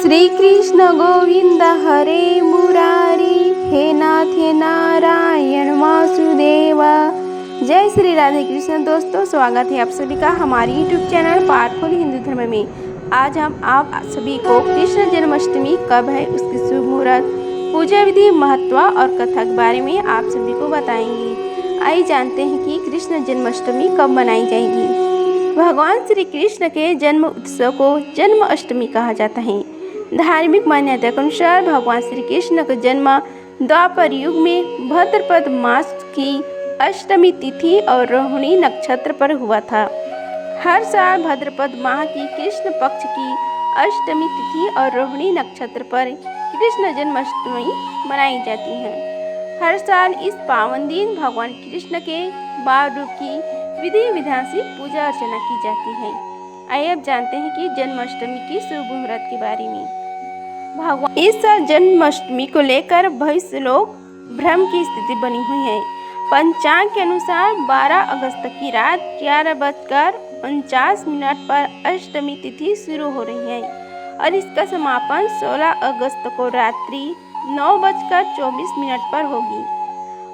श्री कृष्ण गोविंद हरे मुरारी, हे नाथ हे नारायण वासुदेव। जय श्री राधे कृष्ण। दोस्तों, स्वागत है आप सभी का हमारे YouTube चैनल पावरफुल हिंदू धर्म में। आज हम आप सभी को कृष्ण जन्माष्टमी कब है, उसकी शुभ मुहूर्त, पूजा विधि, महत्व और कथा के बारे में आप सभी को बताएंगे। आइए जानते हैं कि कृष्ण जन्माष्टमी कब मनाई जाएगी। भगवान श्री कृष्ण के जन्म उत्सव को जन्माष्टमी कहा जाता है। धार्मिक मान्यता के अनुसार भगवान श्री कृष्ण का जन्म द्वापर युग में भाद्रपद मास की अष्टमी तिथि और रोहिणी नक्षत्र पर हुआ था। हर साल भाद्रपद माह की कृष्ण पक्ष की अष्टमी तिथि और रोहिणी नक्षत्र पर कृष्ण जन्माष्टमी मनाई जाती है। हर साल इस पावन दिन भगवान कृष्ण के बाल रूप की विधि विधान से पूजा अर्चना की जाती है। आइए अब जानते हैं कि जन्माष्टमी की शुभ मुहूर्त के बारे में। भगवान इस साल जन्माष्टमी को लेकर भविष्य लोक भ्रम की स्थिति बनी हुई है। पंचांग के अनुसार 12 अगस्त की रात 11:49 पर अष्टमी तिथि शुरू हो रही है और इसका समापन 16 अगस्त को रात्रि 9:24 पर होगी।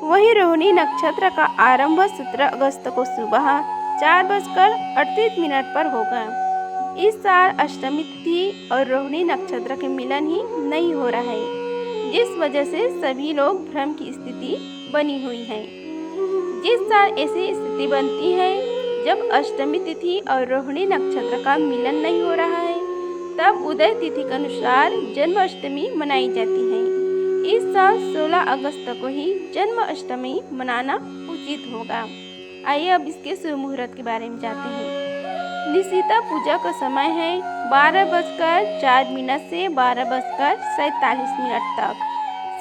वहीं रोहिणी नक्षत्र का आरंभ 17 अगस्त को सुबह 4:38 पर होगा। इस साल अष्टमी तिथि और रोहिणी नक्षत्र के मिलन ही नहीं हो रहा है, जिस वजह से सभी लोग भ्रम की स्थिति बनी हुई है। जिस साल ऐसी स्थिति बनती है जब अष्टमी तिथि और रोहिणी नक्षत्र का मिलन नहीं हो रहा है, तब उदय तिथि के अनुसार जन्माष्टमी मनाई जाती है। इस साल 16 अगस्त को ही जन्माष्टमी मनाना उचित होगा। आइए अब इसके शुभ मुहूर्त के बारे में जानते हैं। निशिता पूजा का समय है 12:04 से 12:47 तक।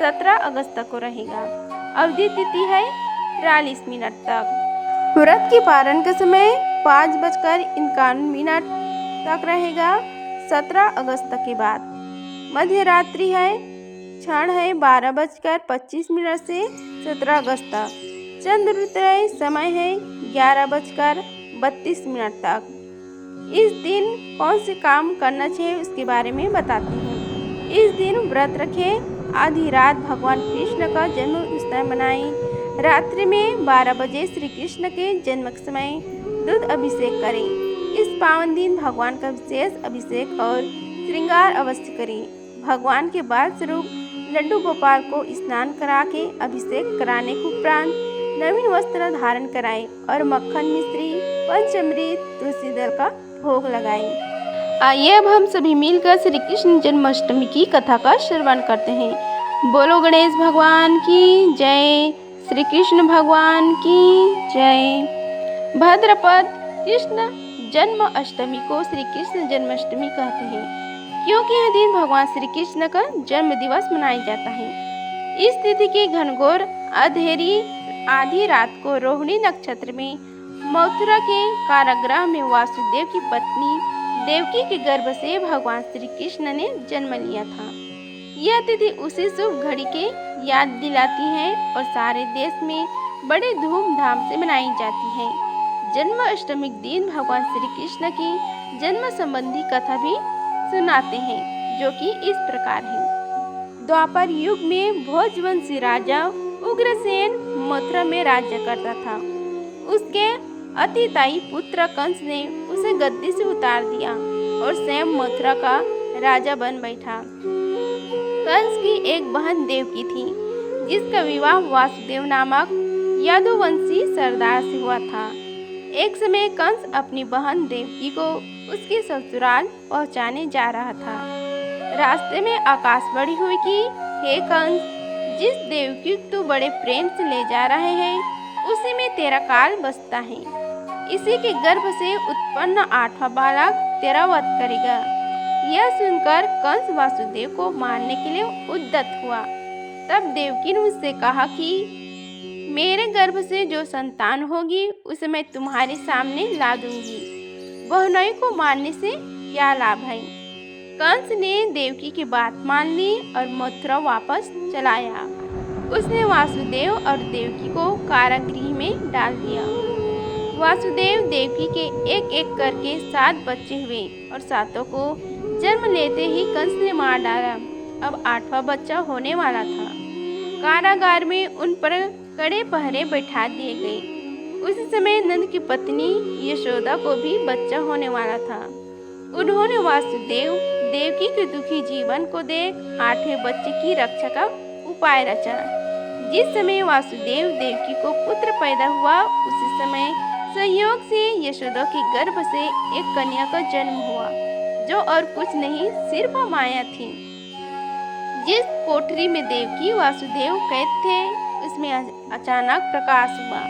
17 अगस्त को रहेगा। अवधि तिथि है 43 मिनट तक। व्रत की पारण का समय 5:51 तक रहेगा 17 अगस्त के बाद। मध्य रात्रि है, क्षण है 12:25 से 17 अगस्त तक। चंद्रोदय समय है 11:32 तक। इस दिन कौन से काम करना चाहिए उसके बारे में बताते हैं। इस दिन व्रत रखें, आधी रात भगवान कृष्ण का जन्म उत्सव मनाएं। रात्रि में 12 बजे श्री कृष्ण के जन्म के समय दूध अभिषेक करें। इस पावन दिन भगवान का विशेष अभिषेक और श्रृंगार अवश्य करें। भगवान के बाल स्वरूप लड्डू गोपाल को स्नान करा के अभिषेक कराने के उपरांत नवीन वस्त्र धारण कराएं और मक्खन, मिश्री, पंचामृत, तुलसी दल का भोग लगाएं। आइए अब हम सभी मिलकर श्री कृष्ण जन्माष्टमी की कथा का श्रवण करते हैं। बोलो गणेश भगवान की जय, श्री कृष्ण भगवान की जय। भाद्रपद कृष्ण जन्माष्टमी को श्री कृष्ण जन्माष्टमी कहते हैं, क्योंकि यह दिन भगवान श्री कृष्ण का जन्म दिवस मनाया जाता है। इस तिथि की घनघोर अंधेरी आधी रात को रोहिणी नक्षत्र में मथुरा के कारागृह में वासुदेव की पत्नी देवकी के गर्भ से भगवान श्री कृष्ण ने जन्म लिया था। यह तिथि उसी शुभ घड़ी के याद दिलाती है और सारे देश में बड़े धूमधाम से मनाई जाती है। जन्माष्टमी के दिन भगवान श्री कृष्ण की जन्म संबंधी कथा भी सुनाते हैं, जो कि इस प्रकार है। द्वापर युग में भोजवंशी राजा उग्रसेन मथुरा में राज्य करता था। उसके अतिताई पुत्र कंस ने उसे गद्दी से उतार दिया और स्वयं मथुरा का राजा बन बैठा। कंस की एक बहन देवकी थी, जिसका विवाह वासुदेव नामक यादुवंशी सरदार से हुआ था। एक समय कंस अपनी बहन देवकी को उसके ससुराल पहुंचाने जा रहा था। रास्ते में आकाशवाणी हुई कि हे कंस, जिस देवकी तू बड़े प्रेम से ले जा रहे हैं, उसी में तेरा काल बसता है। इसी के गर्भ से उत्पन्न 8वां बालक तेरा वध करेगा। यह सुनकर कंस वासुदेव को मारने के लिए उद्यत हुआ। तब देवकी ने उससे कहा कि मेरे गर्भ से जो संतान होगी उसे मैं तुम्हारे सामने ला दूंगी। बहनोई को मारने से क्या लाभ है। कंस ने देवकी की बात मान ली और मथुरा वापस चला आया। उसने वासुदेव और देवकी को कारागृह में डाल दिया। वासुदेव देवकी के एक एक करके 7 बच्चे हुए और सातों को जन्म लेते ही कंस ने मार डाला। अब 8वां बच्चा होने वाला था। कारागार में उन पर कड़े पहरे बैठा दिए गए। उसी समय नंद की पत्नी यशोदा को भी बच्चा होने वाला था। उन्होंने वासुदेव देवकी के दुखी जीवन को देख 8वें बच्चे की रक्षा का उपाय रचा। जिस समय वासुदेव देवकी को पुत्र पैदा हुआ, उसी समय संयोग से यशोदा के गर्भ से एक कन्या का जन्म हुआ, जो और कुछ नहीं सिर्फ माया थी। जिस कोठरी में देवकी वासुदेव कैद थे, उसमें अचानक प्रकाश हुआ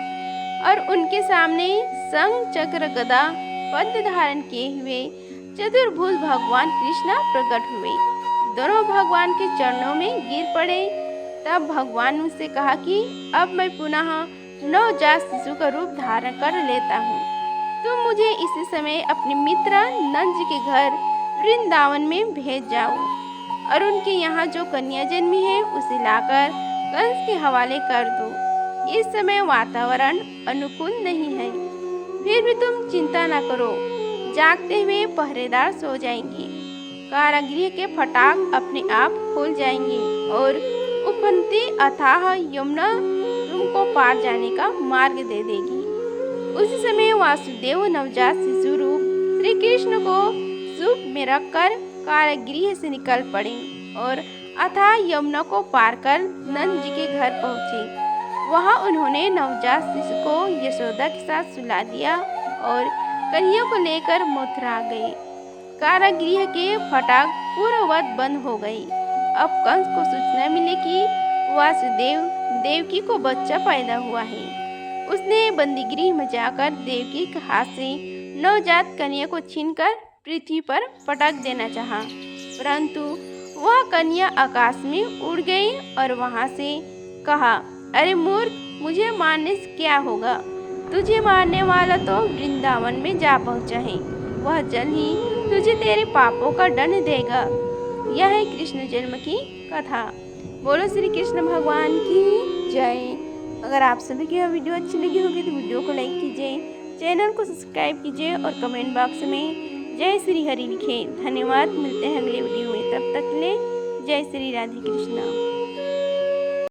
और उनके सामने शंख चक्र गदा पद्म धारण किए हुए चतुर्भुज भगवान कृष्ण प्रकट हुए। दोनों भगवान के चरणों में गिर पड़े। तब भगवान ने उससे कहा कि अब मैं पुनः नवजात शिशु का रूप धारण कर लेता हूँ। तुम मुझे इसी समय अपने मित्र नंद जी के घर वृंदावन में भेज जाओ और उनके यहाँ जो कन्या जन्मी है उसे लाकर कंस के हवाले कर दो। इस समय वातावरण अनुकूल नहीं है, फिर भी तुम चिंता न करो, जागते हुए पहरेदार सो जाएंगे। कारागृह के फटाक अपने आप खुल जाएंगे और उफनती अथाह यमुना तुमको पार जाने का मार्ग दे देगी। उसी समय वासुदेव नवजात शिशु रूप श्री कृष्ण को सूप में रखकर कारागृह से निकल पड़े और अथाह यमुना को पार कर नंद जी के घर पहुँचे। वहाँ उन्होंने नवजात शिशु को यशोदा के साथ सुला दिया और कन्या को लेकर मथुरा गए। कारागृह के फटाक पूर्ववत बंद हो गई। अब कंस को सूचना मिली कि वासुदेव देवकी को बच्चा पैदा हुआ है। उसने बंदीगृह में जाकर देवकी के हाथ से नवजात कन्या को छीनकर पृथ्वी पर पटक देना चाहा, परंतु वह कन्या आकाश में उड़ गई और वहां से कहा, अरे मूर्ख, मुझे मारने से क्या होगा? तुझे मारने वाला तो वृंदावन में जा पहुंचा है। वह जल्द ही तुझे तेरे पापों का दंड देगा। यह है कृष्ण जन्म की कथा। बोलो श्री कृष्ण भगवान की जय। अगर आप सभी की यह वीडियो अच्छी लगी होगी तो वीडियो को लाइक कीजिए, चैनल को सब्सक्राइब कीजिए और कमेंट बॉक्स में जय श्री हरि लिखें। धन्यवाद। मिलते हैं अगले वीडियो में, तब तक के लिए जय श्री राधे कृष्ण।